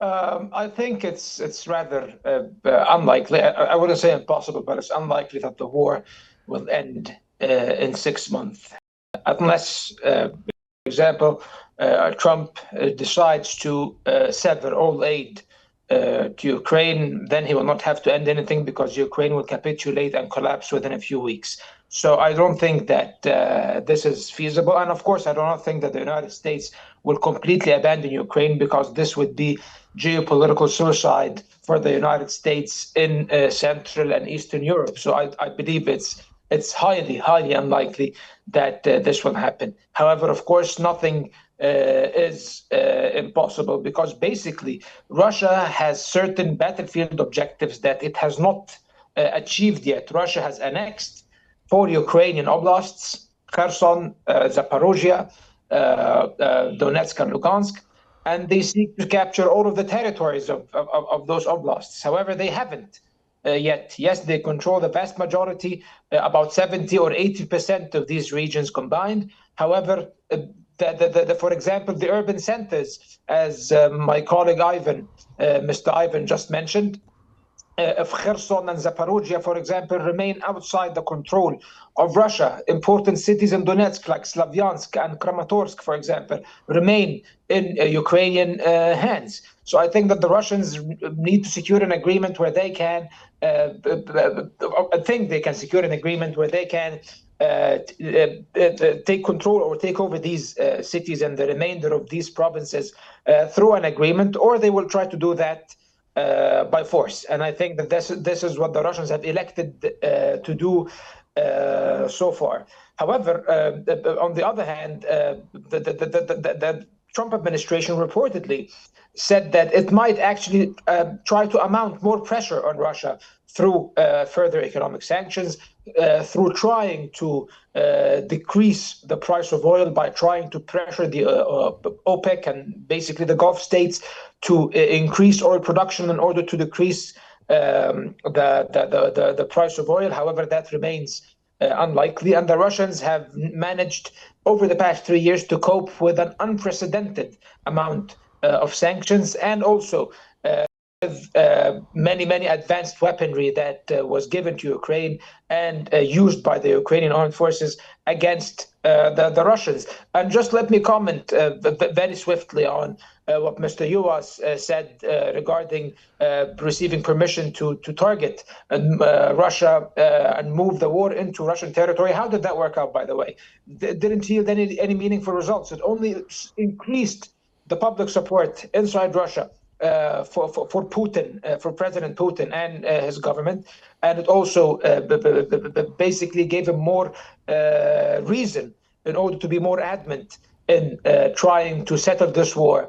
I think it's rather unlikely. I wouldn't say impossible, but it's unlikely that the war will end in 6 months, unless, for example, Trump decides to sever all aid to Ukraine. Then he will not have to end anything because Ukraine will capitulate and collapse within a few weeks. So I don't think that this is feasible. And of course, I do not think that the United States will completely abandon Ukraine, because this would be geopolitical suicide for the United States in Central and Eastern Europe. So I believe it's highly, highly unlikely that this will happen. However, of course, nothing is impossible, because basically Russia has certain battlefield objectives that it has not achieved yet. Russia has annexed 4 Ukrainian oblasts: Kherson, Zaporozhia, Donetsk, and Lugansk, and they seek to capture all of the territories of those oblasts. However, they haven't yet. Yes, they control the vast majority, about 70 or 80% of these regions combined. However, for example, the urban centers, as my colleague Mr. Ivan just mentioned, of Kherson and Zaporozhia, for example, remain outside the control of Russia. Important cities in Donetsk, like Slavyansk and Kramatorsk, for example, remain in Ukrainian hands. So I think that the Russians need to secure an agreement where they can, I think they can secure an agreement where they can take control or take over these cities and the remainder of these provinces through an agreement, or they will try to do that by force. And I think that this is what the Russians have elected to do so far. However, on the other hand, the Trump administration reportedly said that it might actually try to mount more pressure on Russia through further economic sanctions, through trying to decrease the price of oil by trying to pressure the OPEC and basically the Gulf states to increase oil production in order to decrease the price of oil. However, that remains unlikely, and the Russians have managed over the past 3 years to cope with an unprecedented amount of sanctions, and also with many advanced weaponry that was given to Ukraine and used by the Ukrainian armed forces against the Russians. And just let me comment very swiftly on what Mr. Yuas said regarding receiving permission to target Russia and move the war into Russian territory. How did that work out, by the way? Didn't yield any meaningful results. It only increased the public support inside Russia for Putin, for President Putin and his government, and it also basically gave him more reason in order to be more adamant in trying to settle this war